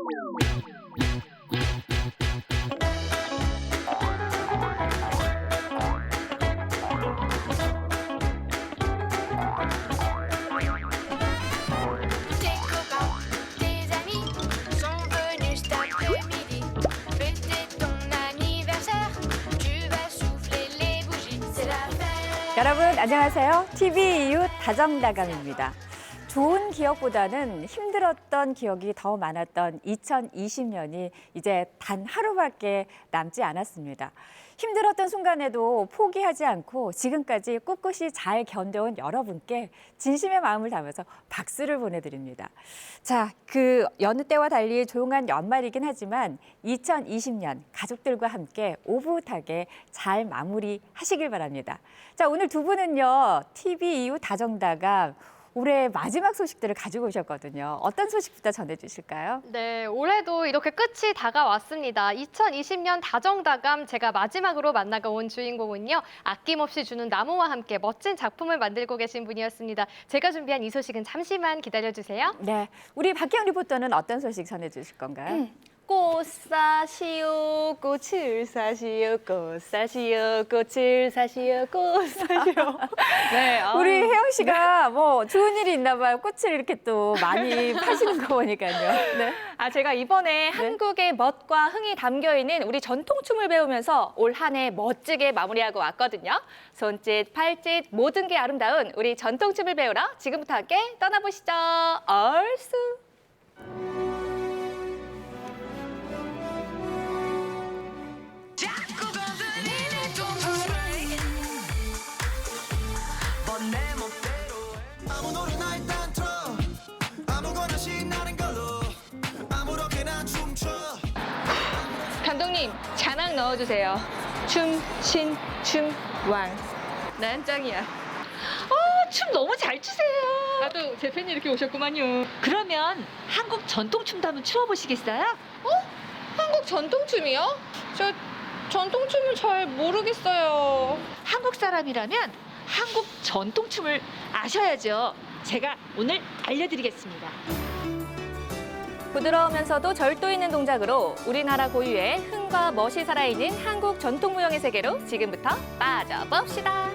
Tes copains, tes amis sont venus cet après-midi fêter ton anniversaire. Tu vas souffler les bougies, c'est la fête. 여러분 안녕하세요. TV 이웃 다정다감입니다. 좋은 기억보다는 힘들었던 기억이 더 많았던 2020년이 이제 단 하루밖에 남지 않았습니다. 힘들었던 순간에도 포기하지 않고 지금까지 꿋꿋이 잘 견뎌온 여러분께 진심의 마음을 담아서 박수를 보내드립니다. 자, 그 여느 때와 달리 조용한 연말이긴 하지만 2020년 가족들과 함께 오붓하게 잘 마무리하시길 바랍니다. 자, 오늘 두 분은요, TV 이웃 다정다감 올해 마지막 소식들을 가지고 오셨거든요. 어떤 소식부터 전해주실까요? 네, 올해도 이렇게 끝이 다가왔습니다. 2020년 다정다감 제가 마지막으로 만나가 온 주인공은요. 아낌없이 주는 나무와 함께 멋진 작품을 만들고 계신 분이었습니다. 제가 준비한 이 소식은 잠시만 기다려주세요. 네, 우리 박기영 리포터는 어떤 소식 전해주실 건가요? 꽃 사시오, 꽃을 사시오, 꽃 사시오, 꽃을 사시오, 꽃 사시오. 네, 우리 혜영 씨가 뭐 좋은 일이 있나 봐요. 꽃을 이렇게 또 많이 파시는 거 보니까요. 네. 제가 이번에 한국의 멋과 흥이 담겨 있는 우리 전통춤을 배우면서 올 한 해 멋지게 마무리하고 왔거든요. 손짓, 팔짓, 모든 게 아름다운 우리 전통춤을 배우러 지금부터 함께 떠나보시죠. 얼쑤. 자꾸 건드리는 동물을 번내 멋대로 아무 노래나 일단 틀어 아무거나 신나는 걸로 아무렇게나 춤춰 감독님, 자막 넣어주세요. 춤, 신, 춤, 왕. 난 짱이야. 춤 너무 잘 추세요. 나도 제 팬이 이렇게 오셨구만요. 그러면 한국 전통춤도 한번 추어보시겠어요? 한국 전통춤이요? 저 전통춤을 잘 모르겠어요. 한국 사람이라면 한국 전통춤을 아셔야죠. 제가 오늘 알려드리겠습니다. 부드러우면서도 절도 있는 동작으로 우리나라 고유의 흥과 멋이 살아있는 한국 전통무용의 세계로 지금부터 빠져봅시다.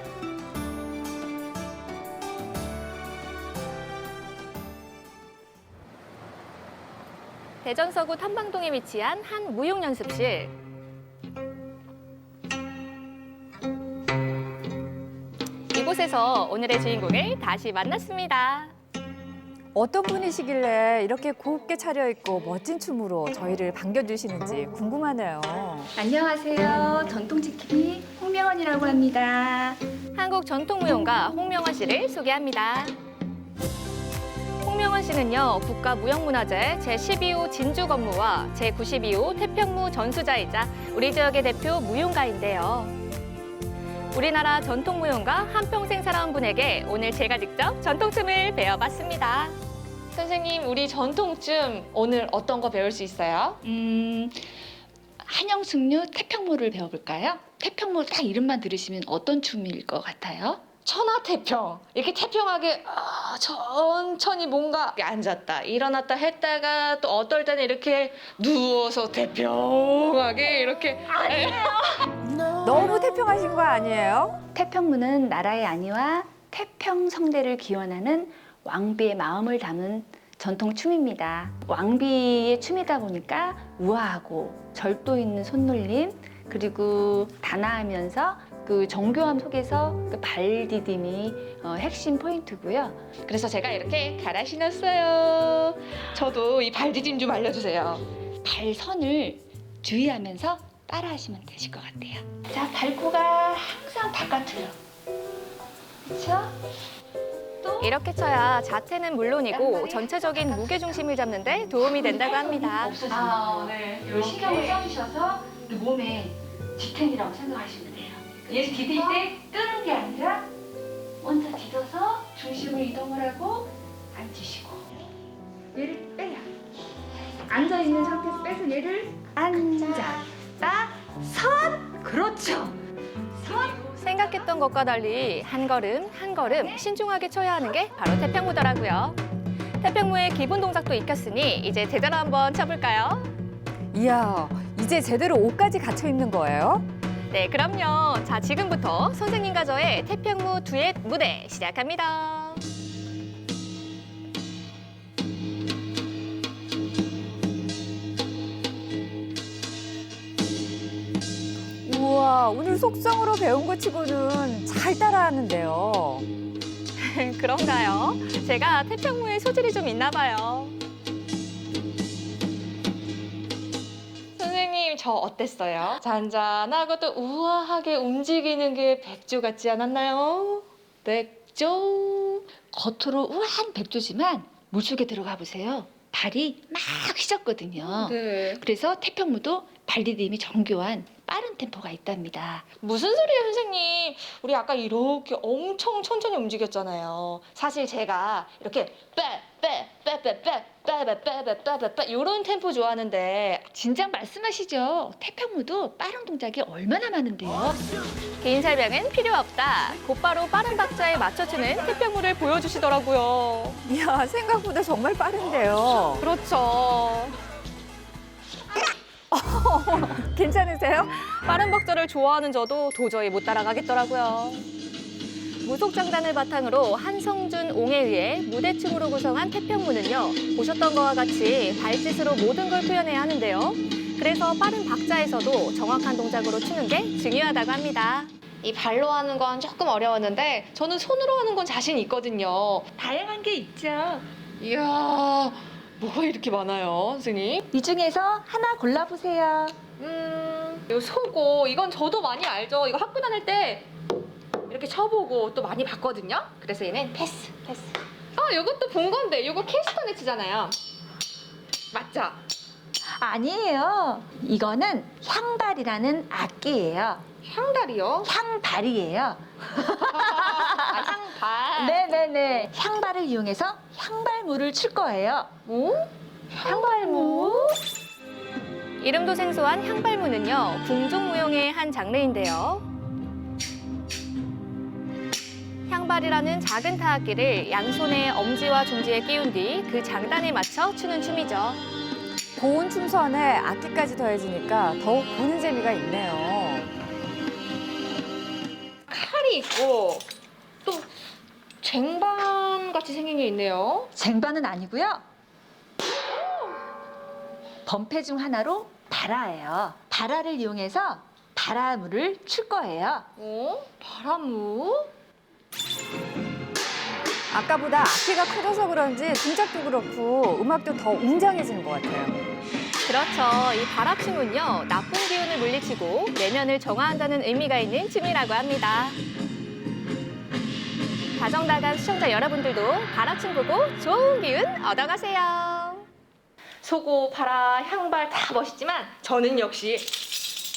대전 서구 탐방동에 위치한 한 무용연습실. 이곳에서 오늘의 주인공을 다시 만났습니다. 어떤 분이시길래 이렇게 곱게 차려입고 멋진 춤으로 저희를 반겨주시는지 궁금하네요. 안녕하세요. 전통지킴이 홍명원이라고 합니다. 한국 전통무용가 홍명원 씨를 소개합니다. 홍명원 씨는요, 국가무형문화재 제12호 진주건무와 제92호 태평무 전수자이자 우리 지역의 대표 무용가인데요. 우리나라 전통무용가 한평생 살아온 분에게 오늘 제가 직접 전통춤을 배워봤습니다. 선생님, 우리 전통춤 오늘 어떤 거 배울 수 있어요? 한영숙류 태평무를 배워볼까요? 태평무 딱 이름만 들으시면 어떤 춤일 것 같아요? 천하태평. 이렇게 태평하게 천천히 뭔가 앉았다 일어났다 했다가 또 어떨 때는 이렇게 누워서 태평하게 이렇게. 너무 태평하신 거 아니에요? 태평무는 나라의 안위와 태평성대를 기원하는 왕비의 마음을 담은 전통춤입니다. 왕비의 춤이다 보니까 우아하고 절도 있는 손놀림, 그리고 단아하면서 그 정교함 속에서 그 발디딤이 핵심 포인트고요. 그래서 제가 이렇게 갈아 신었어요. 저도 이 발디딤 좀 알려주세요. 발선을 주의하면서 따라하시면 되실 것 같아요. 자, 발코가 항상 바깥으로. 그렇죠? 이렇게 쳐야 자태는 물론이고 전체적인 무게중심을 잡는 데 도움이 된다고 합니다. 네. 이 신경을 써주셔서 그 몸에 지탱이라고 생각하시면 돼요. 얘를 디딜 때 뜨는 게 아니라 먼저 디뎌서 중심을 이동을 하고 앉으시고 얘를 빼요. 앉아있는 상태에서 빼서 얘를 앉았다 선. 그렇죠. 생각했던 것과 달리 한 걸음 한 걸음 신중하게 쳐야 하는 게 바로 태평무더라고요. 태평무의 기본 동작도 익혔으니 이제 제대로 한번 쳐볼까요? 이야, 이제 제대로 옷까지 갖춰 입는 거예요? 네, 그럼요. 자, 지금부터 선생님과 저의 태평무 듀엣 무대 시작합니다. 우와, 오늘 속성으로 배운 것 치고는 잘 따라하는데요. 그런가요? 제가 태평무의 소질이 좀 있나 봐요. 선생님, 저 어땠어요? 잔잔하고 또 우아하게 움직이는 게 백조 같지 않았나요? 백조. 겉으로 우아한 백조지만 물속에 들어가 보세요. 발이 막 휘젓거든요. 네. 그래서 태평무도 발디딤이 정교한 빠른 템포가 있답니다. 무슨 소리예요, 선생님? 우리 아까 이렇게 엄청 천천히 움직였잖아요. 사실 제가 이렇게 빼빼빼빼빼빼빼빼빼빼 이런 템포 좋아하는데 진작 말씀하시죠. 태평무도 빠른 동작이 얼마나 많은데요. 긴 설명은 필요 없다. 곧바로 빠른 박자에 맞춰주는 태평무를 보여주시더라고요. 이야, 생각보다 정말 빠른데요. 그렇죠. 괜찮으세요? 빠른 박자를 좋아하는 저도 도저히 못 따라가겠더라고요. 무속장단을 바탕으로 한성준, 옹에 의해 무대춤으로 구성한 태평무는요, 보셨던 것과 같이 발짓으로 모든 걸 표현해야 하는데요. 그래서 빠른 박자에서도 정확한 동작으로 추는 게 중요하다고 합니다. 이 발로 하는 건 조금 어려웠는데 저는 손으로 하는 건 자신 있거든요. 다양한 게 있죠. 이야, 뭐가 이렇게 많아요, 선생님? 이 중에서 하나 골라보세요. 이 소고, 이건 저도 많이 알죠. 이거 학교 다닐 때 이렇게 쳐보고 또 많이 봤거든요. 그래서 얘는 패스. 이것도 본 건데, 이거 캐스터네츠잖아요. 맞죠? 아니에요. 이거는 향발이라는 악기예요. 향다리요? 향발이에요. 향발. 네네네. 향발을 이용해서 향발무를 출 거예요. 뭐? 향발무? 이름도 생소한 향발무는요, 궁중무용의 한 장르인데요. 향발이라는 작은 타악기를 양손에 엄지와 중지에 끼운 뒤 그 장단에 맞춰 추는 춤이죠. 고운 춤선에 악기까지 더해지니까 더욱 보는 재미가 있네요. 칼이 있고 또 쟁반 같이 생긴 게 있네요. 쟁반은 아니고요. 범패 중 하나로 다라예요. 다라를 이용해서 다라무를 출 거예요. 바람무? 아까보다 악기가 커져서 그런지 동작도 그렇고 음악도 더 웅장해지는 것 같아요. 그렇죠. 이 바락춤은요, 나쁜 기운을 물리치고 내면을 정화한다는 의미가 있는 춤이라고 합니다. 다정다감 시청자 여러분들도 바락춤 보고 좋은 기운 얻어가세요. 소고, 바라, 향발 다 멋있지만 저는 역시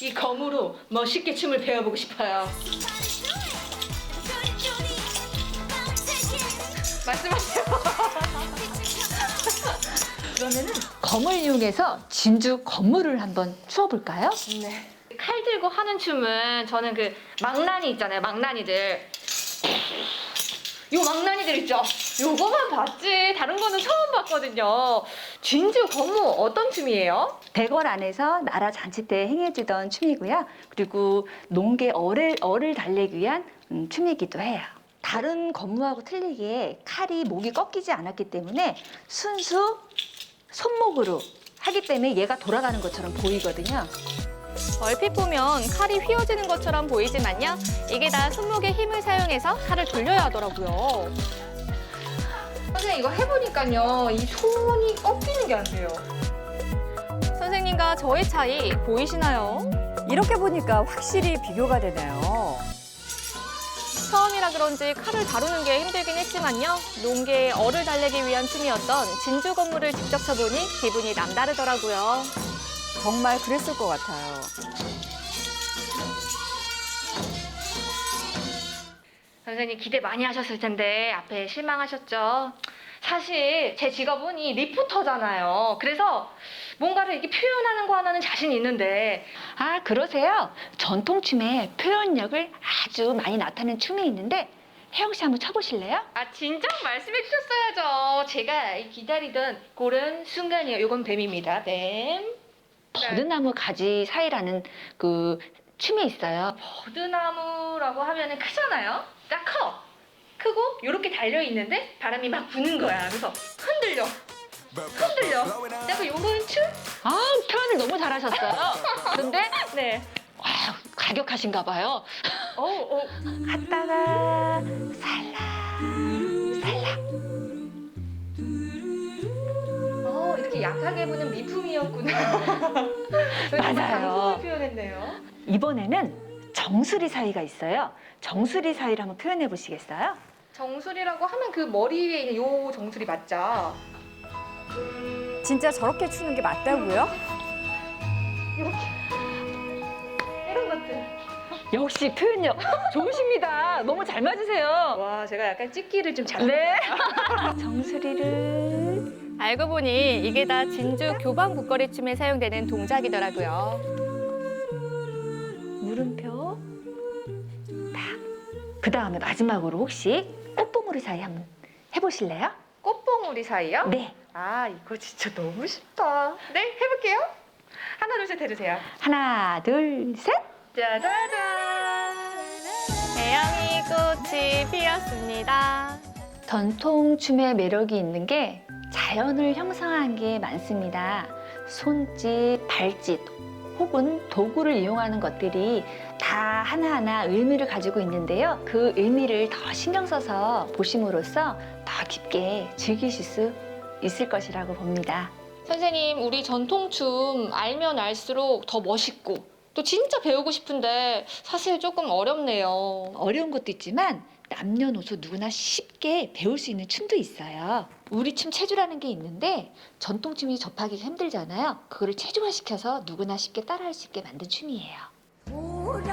이 검으로 멋있게 춤을 배워보고 싶어요. 말씀하세요. 그러면은 검을 이용해서 진주 검무를 한번 추어볼까요? 네. 칼 들고 하는 춤은 저는 그 망나니 있잖아요. 망나니들. 요 망나니들 있죠? 요거만 봤지. 다른 거는 처음 봤거든요. 진주 검무 어떤 춤이에요? 대궐 안에서 나라 잔치 때 행해주던 춤이고요. 그리고 농계 얼을 달래기 위한 춤이기도 해요. 다른 검무하고 틀리게 칼이 목이 꺾이지 않았기 때문에 순수 손목으로 하기 때문에 얘가 돌아가는 것처럼 보이거든요. 얼핏 보면 칼이 휘어지는 것처럼 보이지만요. 이게 다 손목의 힘을 사용해서 칼을 돌려야 하더라고요. 선생님 이거 해보니까요. 이 손이 꺾이는 게 안 돼요. 선생님과 저의 차이 보이시나요? 이렇게 보니까 확실히 비교가 되네요. 처음이라 그런지 칼을 다루는 게 힘들긴 했지만요. 농계의 얼을 달래기 위한 춤이었던 진주 검무를 직접 쳐보니 기분이 남다르더라고요. 정말 그랬을 것 같아요. 선생님 기대 많이 하셨을 텐데 앞에 실망하셨죠? 사실 제 직업은 이 리포터잖아요. 그래서 뭔가를 이렇게 표현하는 거 하나는 자신이 있는데 아, 그러세요? 전통춤에 표현력을 아주 많이 나타내는 춤이 있는데 혜영 씨 한번 쳐보실래요? 아, 진작 말씀해 주셨어야죠. 제가 기다리던 그런 순간이에요. 요건 뱀입니다. 뱀. 버드나무 가지 사이라는 그 춤이 있어요. 버드나무라고 하면은 크잖아요. 딱 커. 크고 요렇게 달려 있는데 바람이 막 부는 거야. 그래서 흔들려. 약간 요런 춤? 아, 표현을 너무 잘하셨어요. 근데 네. 와, 가격하신가 봐요. 갔다가 이렇게 약하게 보는 미품이었구나. 맞아요. 감성을 표현했네요. 이번에는 정수리 사이가 있어요. 정수리 사이를 한번 표현해 보시겠어요? 정수리라고 하면 그 머리 위에 있는 요 정수리 맞죠? 진짜 저렇게 추는 게 맞다고요? 이런 것들. 역시 표현력 좋으십니다. 너무 잘 맞으세요. 와, 제가 약간 찍기를 좀 잘하는 네. 정수리를 알고 보니 이게 다 진주 교방 북거리 춤에 사용되는 동작이더라고요. 물음표 딱. 그 다음에 마지막으로 혹시 꽃봉오리 사이 한번 해보실래요? 꽃봉오리 사이요? 네. 아, 이거 진짜 너무 쉽다. 네, 해볼게요. 하나, 둘, 셋 해주세요. 하나, 둘, 셋. 짜자잔. 태양이 꽃이 피었습니다. 전통춤의 매력이 있는 게 자연을 형상한 게 많습니다. 손짓, 발짓 혹은 도구를 이용하는 것들이 다 하나하나 의미를 가지고 있는데요. 그 의미를 더 신경 써서 보심으로써 더 깊게 즐기실 수 있을 것이라고 봅니다. 선생님, 우리 전통춤 알면 알수록 더 멋있고 또 진짜 배우고 싶은데 사실 조금 어렵네요. 어려운 것도 있지만 남녀노소 누구나 쉽게 배울 수 있는 춤도 있어요. 우리 춤 체조라는 게 있는데 전통춤이 접하기 힘들잖아요. 그거를 체조화시켜서 누구나 쉽게 따라할 수 있게 만든 춤이에요.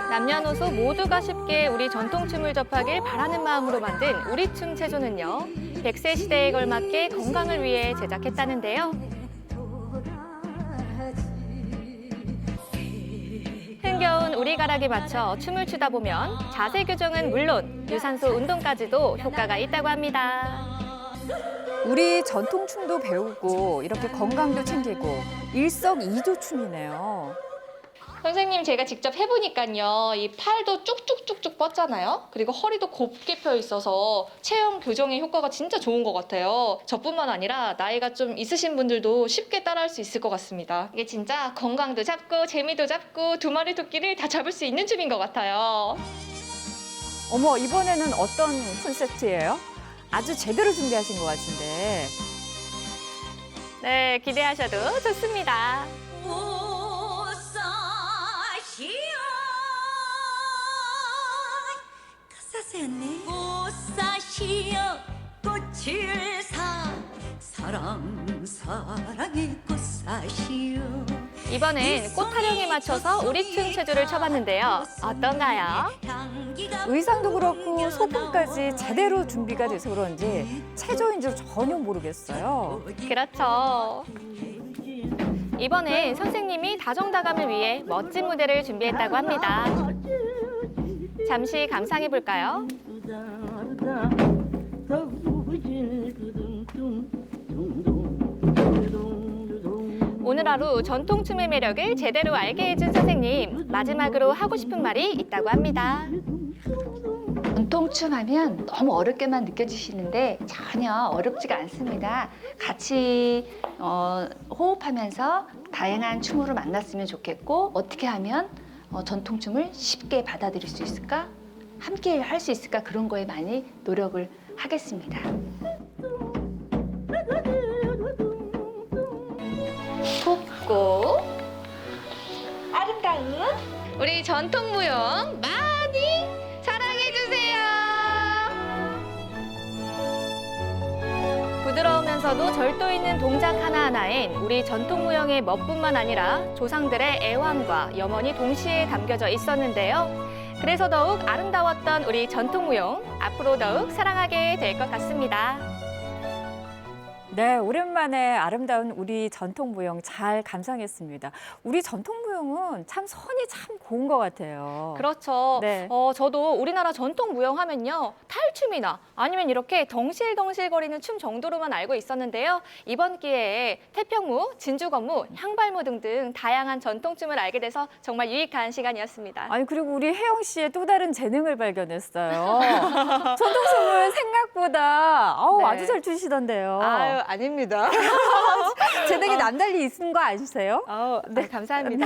남녀노소 모두가 쉽게 우리 전통춤을 접하길 바라는 마음으로 만든 우리 춤 체조는요. 100세 시대에 걸맞게 건강을 위해 제작했다는데요. 흥겨운 우리가락에 맞춰 춤을 추다 보면 자세 교정은 물론 유산소 운동까지도 효과가 있다고 합니다. 우리 전통춤도 배우고 이렇게 건강도 챙기고 일석이조 춤이네요. 선생님, 제가 직접 해보니까요. 이 팔도 쭉쭉쭉쭉 뻗잖아요. 그리고 허리도 곱게 펴 있어서 체형 교정에 효과가 진짜 좋은 것 같아요. 저뿐만 아니라 나이가 좀 있으신 분들도 쉽게 따라할 수 있을 것 같습니다. 이게 진짜 건강도 잡고 재미도 잡고 두 마리 토끼를 다 잡을 수 있는 춤인 것 같아요. 어머, 이번에는 어떤 콘셉트예요? 아주 제대로 준비하신 것 같은데. 네, 기대하셔도 좋습니다. 꽃사시여 꽃을 사랑의 꽃사시여. 이번엔 꽃 타령에 맞춰서 우리춤 체조를 쳐봤는데요. 어떤가요? 의상도 그렇고 소품까지 제대로 준비가 돼서 그런지 체조인 줄 전혀 모르겠어요. 그렇죠. 이번엔 선생님이 다정다감을 위해 멋진 무대를 준비했다고 합니다. 잠시 감상해 볼까요? 오늘 하루 전통춤의 매력을 제대로 알게 해준 선생님, 마지막으로 하고 싶은 말이 있다고 합니다. 전통춤 하면 너무 어렵게만 느껴지시는데 전혀 어렵지가 않습니다. 같이 호흡하면서 다양한 춤으로 만났으면 좋겠고, 어떻게 하면 전통춤을 쉽게 받아들일 수 있을까? 함께 할 수 있을까? 그런 거에 많이 노력을 하겠습니다. 곱고 아름다운 우리 전통 무용 많이 사랑해주세요. 부드러우면서도 절도 있는 동작 하나하나엔 우리 전통 무용의 멋뿐만 아니라 조상들의 애환과 염원이 동시에 담겨져 있었는데요. 그래서 더욱 아름다웠던 우리 전통 무용, 앞으로 더욱 사랑하게 될 것 같습니다. 네, 오랜만에 아름다운 우리 전통 무용 잘 감상했습니다. 우리 전통 무용은 참 선이 참 고운 것 같아요. 그렇죠. 네. 저도 우리나라 전통 무용 하면요. 탈춤이나 아니면 이렇게 덩실덩실거리는 춤 정도로만 알고 있었는데요. 이번 기회에 태평무, 진주건무, 향발무 등등 다양한 전통춤을 알게 돼서 정말 유익한 시간이었습니다. 아니 그리고 우리 혜영 씨의 또 다른 재능을 발견했어요. 전통춤을 생각보다 네. 아주 잘 추시던데요. 아유, 아닙니다. 재능이 남달리 있는 거 아니세요? 네, 감사합니다.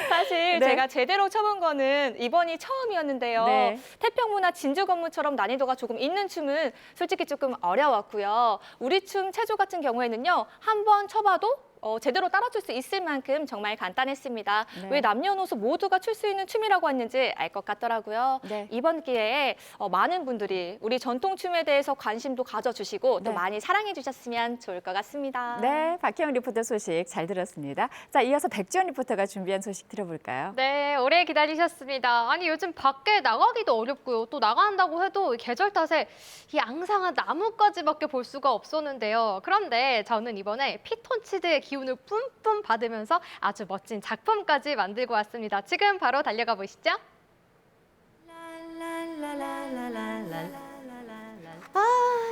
사실 네. 제가 제대로 쳐본 거는 이번이 처음이었는데요. 네. 태평무나 진주건무처럼 난이도가 조금 있는 춤은 솔직히 조금 어려웠고요. 우리 춤 체조 같은 경우에는요. 한 번 쳐봐도 제대로 따라줄 수 있을 만큼 정말 간단했습니다. 네. 왜 남녀노소 모두가 출 수 있는 춤이라고 했는지 알 것 같더라고요. 네. 이번 기회에 많은 분들이 우리 전통춤에 대해서 관심도 가져주시고 또 네. 많이 사랑해 주셨으면 좋을 것 같습니다. 네, 박혜영 리포터 소식 잘 들었습니다. 자, 이어서 백지연 리포터가 준비한 소식 들어볼까요? 네, 오래 기다리셨습니다. 아니 요즘 밖에 나가기도 어렵고요. 또 나간다고 해도 계절 탓에 이 앙상한 나뭇가지밖에 볼 수가 없었는데요. 그런데 저는 이번에 피톤치드의 기운을 뿜뿜 받으면서 아주 멋진 작품까지 만들고 왔습니다. 지금 바로 달려가 보시죠.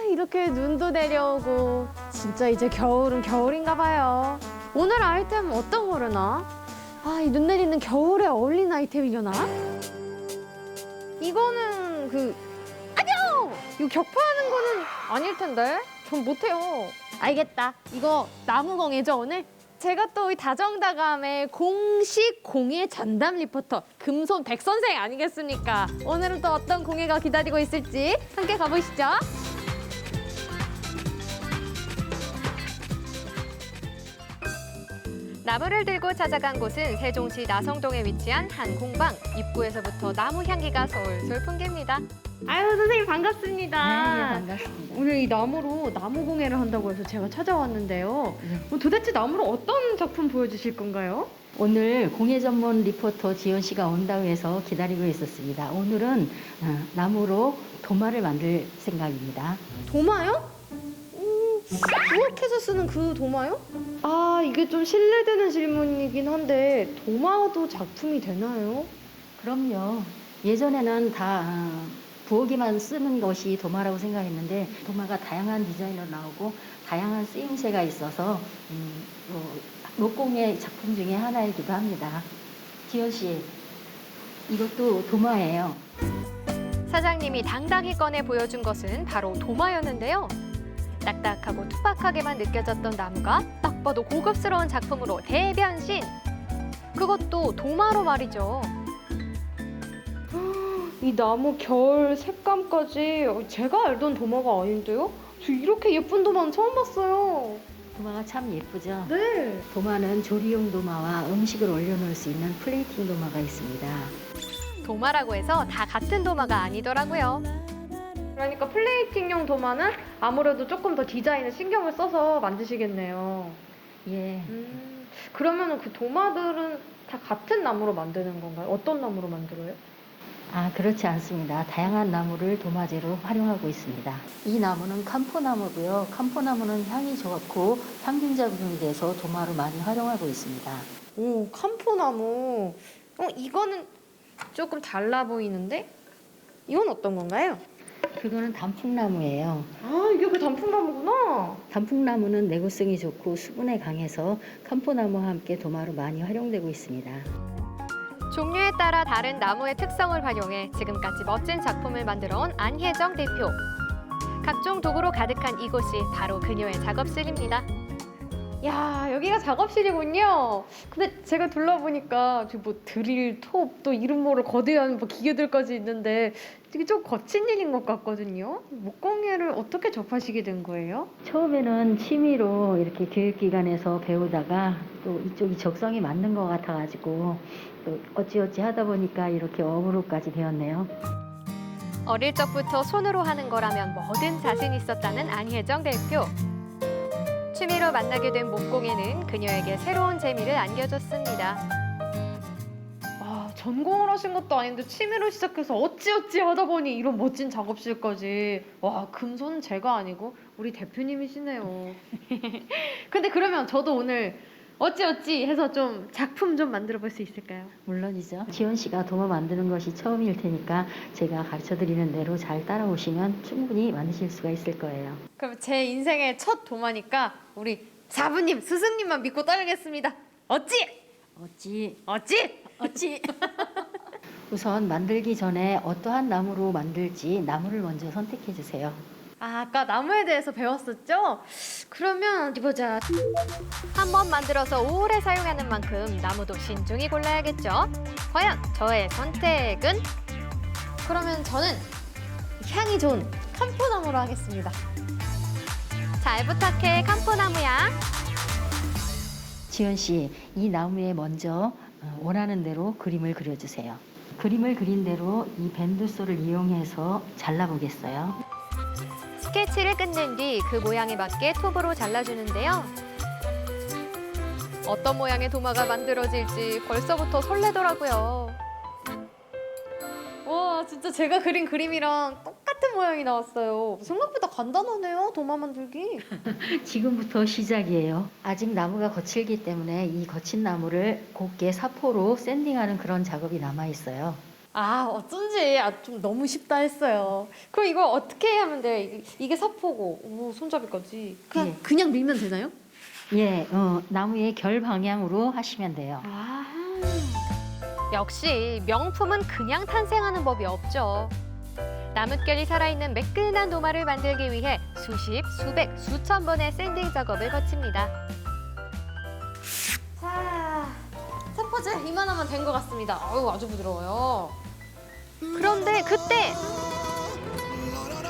이렇게 눈도 내려오고 진짜 이제 겨울은 겨울인가 봐요. 오늘 아이템 어떤 거려나? 이 눈 내리는 겨울에 어울리는 아이템이려나? 이거는 아니요! 이거 격파하는 거는 아닐 텐데? 전 못해요. 알겠다. 이거 나무공예죠 오늘? 제가 또 이 다정다감의 공식 공예 전담 리포터 금손 백선생 아니겠습니까? 오늘은 또 어떤 공예가 기다리고 있을지 함께 가보시죠. 나무를 들고 찾아간 곳은 세종시 나성동에 위치한 한 공방. 입구에서부터 나무 향기가 솔솔 풍깁니다. 아유 선생님 반갑습니다. 네, 반갑습니다. 오늘 이 나무로 나무 공예를 한다고 해서 제가 찾아왔는데요. 네. 도대체 나무로 어떤 작품 보여주실 건가요? 오늘 공예 전문 리포터 지연 씨가 온다고 해서 기다리고 있었습니다. 오늘은 나무로 도마를 만들 생각입니다. 도마요? 우럭해서 쓰는 그 도마요? 이게 좀 실례되는 질문이긴 한데 도마도 작품이 되나요? 그럼요. 예전에는 다 부엌에만 쓰는 것이 도마라고 생각했는데 도마가 다양한 디자인으로 나오고 다양한 쓰임새가 있어서 목공예 작품 중에 하나이기도 합니다. 지연 씨, 이것도 도마예요. 사장님이 당당히 꺼내 보여준 것은 바로 도마였는데요. 딱딱하고 투박하게만 느껴졌던 나무가 딱 봐도 고급스러운 작품으로 대변신. 그것도 도마로 말이죠. 이 나무 결 색감까지 제가 알던 도마가 아닌데요? 저 이렇게 예쁜 도마는 처음 봤어요. 도마가 참 예쁘죠? 네. 도마는 조리용 도마와 음식을 올려놓을 수 있는 플레이팅 도마가 있습니다. 도마라고 해서 다 같은 도마가 아니더라고요. 그러니까 플레이팅용 도마는 아무래도 조금 더 디자인에 신경을 써서 만드시겠네요. 예. 그러면 그 도마들은 다 같은 나무로 만드는 건가요? 어떤 나무로 만들어요? 그렇지 않습니다. 다양한 나무를 도마재로 활용하고 있습니다. 이 나무는 캄포나무고요. 캄포나무는 향이 좋고 향균 작용이 돼서 도마로 많이 활용하고 있습니다. 오, 캄포나무. 이거는 조금 달라 보이는데? 이건 어떤 건가요? 그거는 단풍나무예요. 이게 그 단풍나무구나. 단풍나무는 내구성이 좋고 수분에 강해서 캄포나무와 함께 도마로 많이 활용되고 있습니다. 종류에 따라 다른 나무의 특성을 활용해 지금까지 멋진 작품을 만들어온 안혜정 대표. 각종 도구로 가득한 이곳이 바로 그녀의 작업실입니다. 야, 여기가 작업실이군요. 근데 제가 둘러보니까 뭐 드릴, 톱, 또 이름 모를 거대한 기계들까지 있는데 이게 좀 거친 일인 것 같거든요. 목공예를 어떻게 접하시게 된 거예요? 처음에는 취미로 이렇게 교육기관에서 배우다가 또 이쪽이 적성이 맞는 것 같아가지고 또 어찌어찌 하다 보니까 이렇게 업으로까지 되었네요. 어릴 적부터 손으로 하는 거라면 뭐든 자신 있었다는 안혜정 대표. 취미로 만나게 된 목공예는 그녀에게 새로운 재미를 안겨줬습니다. 전공을 하신 것도 아닌데 취미로 시작해서 어찌어찌 하다 보니 이런 멋진 작업실까지. 와, 금손은 제가 아니고 우리 대표님이시네요. 근데 그러면 저도 오늘 어찌어찌 해서 좀 작품 좀 만들어 볼 수 있을까요? 물론이죠. 지원 씨가 도마 만드는 것이 처음일 테니까 제가 가르쳐드리는 대로 잘 따라오시면 충분히 만드실 수가 있을 거예요. 그럼 제 인생의 첫 도마니까 우리 사부님, 스승님만 믿고 따르겠습니다. 어찌? 어찌? 우선 만들기 전에 어떠한 나무로 만들지 나무를 먼저 선택해 주세요. 아까 나무에 대해서 배웠었죠? 그러면 어디 보자. 한 번 만들어서 오래 사용하는 만큼 나무도 신중히 골라야겠죠. 과연 저의 선택은? 그러면 저는 향이 좋은 캄포나무로 하겠습니다. 잘 부탁해, 캄포나무야. 지원 씨, 이 나무에 먼저 원하는 대로 그림을 그려주세요. 그림을 그린 대로 이 밴드솔을 이용해서 잘라보겠어요. 스케치를 끝낸 뒤 그 모양에 맞게 톱으로 잘라주는데요. 어떤 모양의 도마가 만들어질지 벌써부터 설레더라고요. 와, 진짜 제가 그린 그림이랑 똑같은 모양이 나왔어요. 생각보다 간단하네요, 도마 만들기. 지금부터 시작이에요. 아직 나무가 거칠기 때문에 이 거친 나무를 곱게 사포로 샌딩하는 그런 작업이 남아있어요. 아, 어쩐지 좀 너무 쉽다 했어요. 그럼 이거 어떻게 하면 돼요? 이게 사포고, 오, 손잡이까지. 그냥 밀면 되나요? 예, 나무의 결 방향으로 하시면 돼요. 역시 명품은 그냥 탄생하는 법이 없죠. 나뭇결이 살아있는 매끈한 도마를 만들기 위해 수십, 수백, 수천 번의 샌딩 작업을 거칩니다. 자, 첫 번째 이만하면 된 것 같습니다. 어우, 아주 부드러워요. 그런데 그때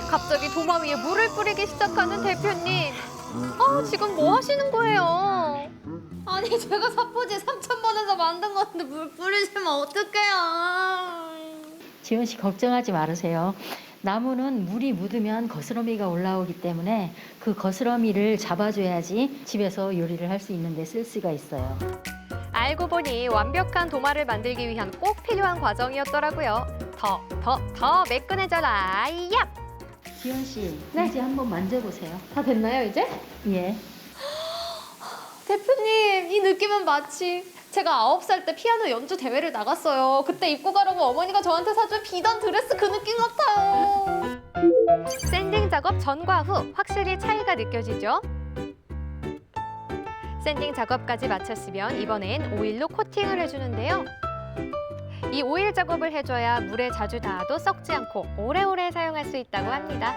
갑자기 도마 위에 물을 뿌리기 시작하는 대표님. 지금 뭐 하시는 거예요? 아니, 제가 사포지 3,000번에서 만든 건데 물 뿌리시면 어떡해요? 지원 씨 걱정하지 말으세요. 나무는 물이 묻으면 거스러미가 올라오기 때문에 그 거스러미를 잡아줘야지 집에서 요리를 할 수 있는데 쓸 수가 있어요. 알고 보니 완벽한 도마를 만들기 위한 꼭 필요한 과정이었더라고요. 더 매끈해져라. 얍! 지원 씨, 네. 이제 한번 만져보세요. 다 됐나요, 이제? 예. 대표님, 이 느낌은 마치 제가 9살 때 피아노 연주 대회를 나갔어요. 그때 입고 가라고 어머니가 저한테 사준 비단 드레스 그 느낌 같아요. 샌딩 작업 전과 후 확실히 차이가 느껴지죠? 샌딩 작업까지 마쳤으면 이번엔 오일로 코팅을 해주는데요. 이 오일 작업을 해줘야 물에 자주 닿아도 썩지 않고 오래오래 사용할 수 있다고 합니다.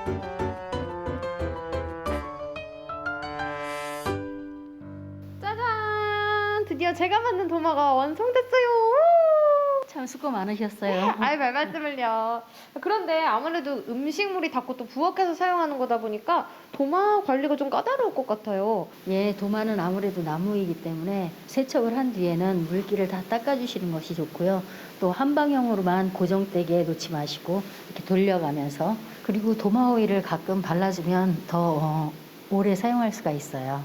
짜잔! 드디어 제가 만든 도마가 완성됐어요. 참 수고 많으셨어요. 아이, 별 말씀을요. 그런데 아무래도 음식물이 닿고 또 부엌에서 사용하는 거다 보니까 도마 관리가 좀 까다로울 것 같아요. 예, 도마는 아무래도 나무이기 때문에 세척을 한 뒤에는 물기를 다 닦아주시는 것이 좋고요. 또 한 방향으로만 고정되게 놓지 마시고 이렇게 돌려가면서, 그리고 도마 오일을 가끔 발라주면 더 오래 사용할 수가 있어요.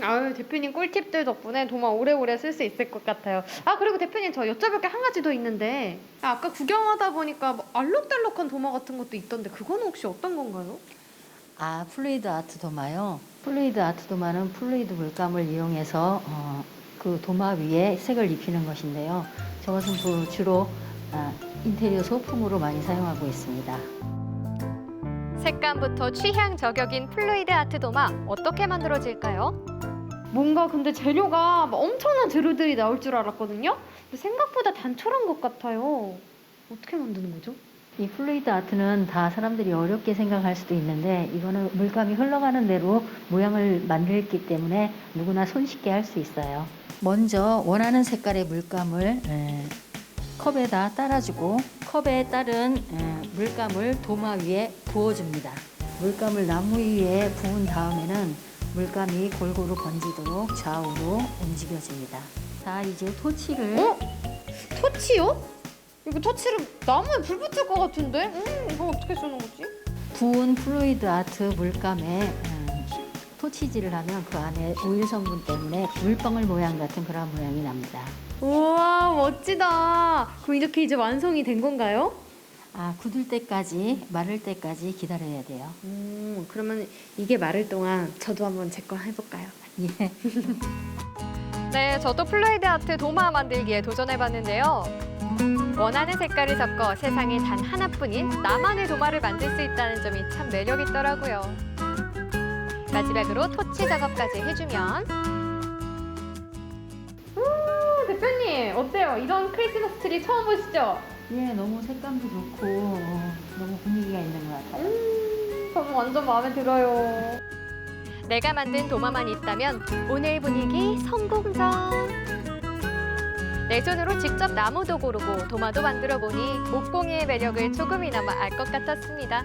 아유, 대표님 꿀팁들 덕분에 도마 오래오래 쓸 수 있을 것 같아요. 그리고 대표님, 저 여쭤볼 게 한 가지 더 있는데, 아까 구경하다 보니까 뭐 알록달록한 도마 같은 것도 있던데 그거는 혹시 어떤 건가요? 플루이드 아트 도마요. 플루이드 아트 도마는 플루이드 물감을 이용해서 그 도마 위에 색을 입히는 것인데요. 저것은 주로 인테리어 소품으로 많이 사용하고 있습니다. 색감부터 취향 저격인 플루이드 아트 도마 어떻게 만들어질까요? 뭔가 근데 재료가 막 엄청난 재료들이 나올 줄 알았거든요? 근데 생각보다 단촐한 것 같아요. 어떻게 만드는 거죠? 이 플루이드 아트는 다 사람들이 어렵게 생각할 수도 있는데, 이거는 물감이 흘러가는 대로 모양을 만들기 때문에 누구나 손쉽게 할 수 있어요. 먼저 원하는 색깔의 물감을 컵에다 따라주고, 컵에 따른 물감을 도마 위에 부어줍니다. 물감을 나무 위에 부은 다음에는 물감이 골고루 번지도록 좌우로 움직여줍니다. 자, 이제 토치를. 토치요? 이거 토치를 나무에 불 붙을 것 같은데? 이거 어떻게 쓰는 거지? 부은 플루이드 아트 물감에 토치질을 하면 그 안에 오일 성분 때문에 물방울 모양 같은 그런 모양이 납니다. 우와, 멋지다. 그럼 이렇게 이제 완성이 된 건가요? 굳을 때까지, 마를 때까지 기다려야 돼요. 그러면 이게 마를 동안 저도 한번 제 거 해볼까요? 예. 네, 저도 플루이드 아트 도마 만들기에 도전해봤는데요. 원하는 색깔을 섞어 세상에 단 하나뿐인 나만의 도마를 만들 수 있다는 점이 참 매력 있더라고요. 마지막으로 토치 작업까지 해주면 대표님, 어때요? 이런 크리스마스 트리 처음 보시죠? 예, 너무 색감도 좋고 너무 분위기가 있는 것 같아요. 저는 완전 마음에 들어요. 내가 만든 도마만 있다면 오늘 분위기 성공적! 내 손으로 직접 나무도 고르고 도마도 만들어 보니 목공예의 매력을 조금이나마 알 것 같았습니다.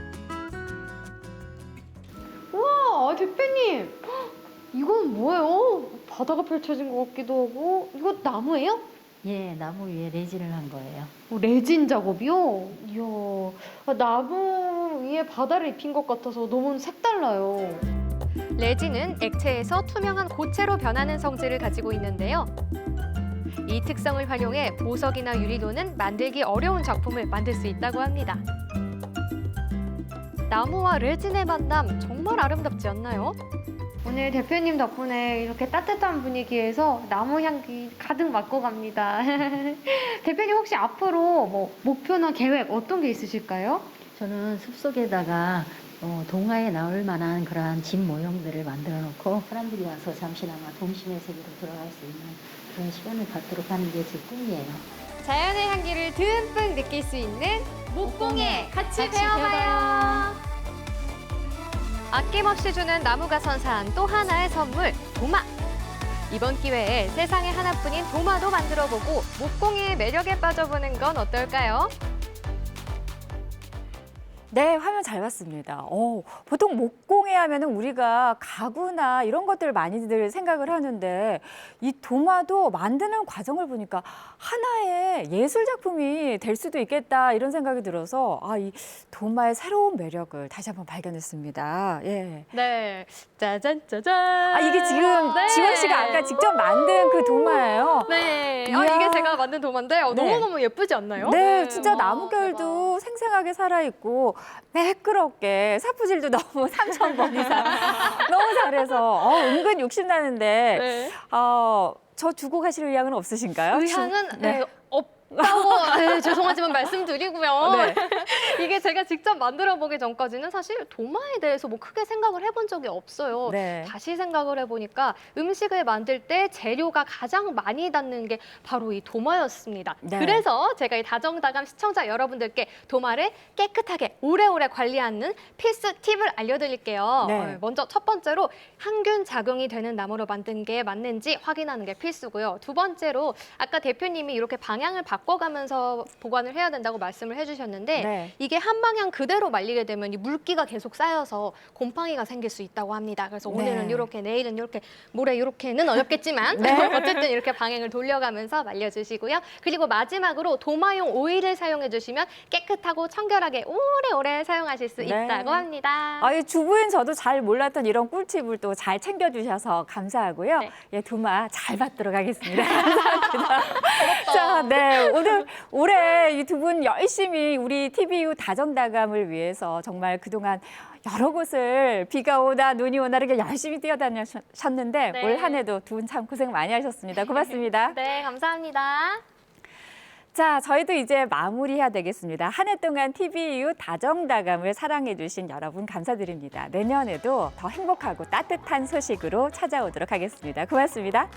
우와, 대표님! 헉, 이건 뭐예요? 바다가 펼쳐진 것 같기도 하고. 이거 나무예요? 예, 나무 위에 레진을 한 거예요. 레진 작업이요? 이야, 나무 위에 바다를 입힌 것 같아서 너무 색달라요. 레진은 액체에서 투명한 고체로 변하는 성질을 가지고 있는데요. 이 특성을 활용해 보석이나 유리도는 만들기 어려운 작품을 만들 수 있다고 합니다. 나무와 레진의 만남 정말 아름답지 않나요? 오늘 대표님 덕분에 이렇게 따뜻한 분위기에서 나무 향기 가득 맡고 갑니다. 대표님 혹시 앞으로 뭐 목표나 계획 어떤 게 있으실까요? 저는 숲속에다가 동화에 나올 만한 그러한 집 모형들을 만들어 놓고 사람들이 와서 잠시나마 동심의 세계로 들어갈 수 있는 그런 시간을 갖도록 하는 게 제 꿈이에요. 자연의 향기를 듬뿍 느낄 수 있는 목공예 같이 배워봐요. 아낌없이 주는 나무가 선사한 또 하나의 선물, 도마. 이번 기회에 세상에 하나뿐인 도마도 만들어보고 목공예의 매력에 빠져보는 건 어떨까요? 네, 화면 잘 봤습니다. 보통 목공예 하면은 우리가 가구나 이런 것들을 많이들 생각을 하는데 이 도마도 만드는 과정을 보니까 하나의 예술 작품이 될 수도 있겠다 이런 생각이 들어서 이 도마의 새로운 매력을 다시 한번 발견했습니다. 예. 네, 짜잔 짜잔. 이게 지금 네. 지원 씨가 아까 직접 만든 그 도마예요. 네, 이야. 이게 제가 만든 도마인데 네. 너무너무 예쁘지 않나요? 네, 진짜 와, 나무결도 생생하게 살아있고 매끄럽게 사푸질도 너무 3,000번 이상 너무 잘해서 은근 욕심나는데 네. 저 두고 가실 의향은 없으신가요? 의향은 네. 없다고 죄송하지만 말씀드리고요. 네. 이게 제가 직접 만들어 보기 전까지는 사실 도마에 대해서 뭐 크게 생각을 해본 적이 없어요. 네. 다시 생각을 해보니까 음식을 만들 때 재료가 가장 많이 닿는 게 바로 이 도마였습니다. 네. 그래서 제가 이 다정다감 시청자 여러분들께 도마를 깨끗하게 오래오래 관리하는 필수 팁을 알려드릴게요. 네. 먼저 첫 번째로 항균 작용이 되는 나무로 만든 게 맞는지 확인하는 게 필수고요. 두 번째로 아까 대표님이 이렇게 방향을 바꿔가면서 보관을 해야 된다고 말씀을 해주셨는데 네. 이게 한 방향 그대로 말리게 되면 이 물기가 계속 쌓여서 곰팡이가 생길 수 있다고 합니다. 그래서 오늘은 네. 이렇게, 내일은 이렇게, 모레 이렇게는 어렵겠지만 네. 어쨌든 이렇게 방향을 돌려가면서 말려주시고요. 그리고 마지막으로 도마용 오일을 사용해주시면 깨끗하고 청결하게 오래오래 사용하실 수 네. 있다고 합니다. 이 주부인 저도 잘 몰랐던 이런 꿀팁을 또 잘 챙겨주셔서 감사하고요. 네. 예, 도마 잘 받도록 하겠습니다. 감사합니다. 자, 네. 오늘 올해 이 두 분 열심히 우리 TVU 다정다감을 위해서 정말 그동안 여러 곳을 비가 오나 눈이 오나 이렇게 열심히 뛰어다녔는데 네. 올 한 해도 두 분 참 고생 많이 하셨습니다. 고맙습니다. 네, 감사합니다. 자, 저희도 이제 마무리해야 되겠습니다. 한 해 동안 TVU 다정다감을 사랑해주신 여러분 감사드립니다. 내년에도 더 행복하고 따뜻한 소식으로 찾아오도록 하겠습니다. 고맙습니다.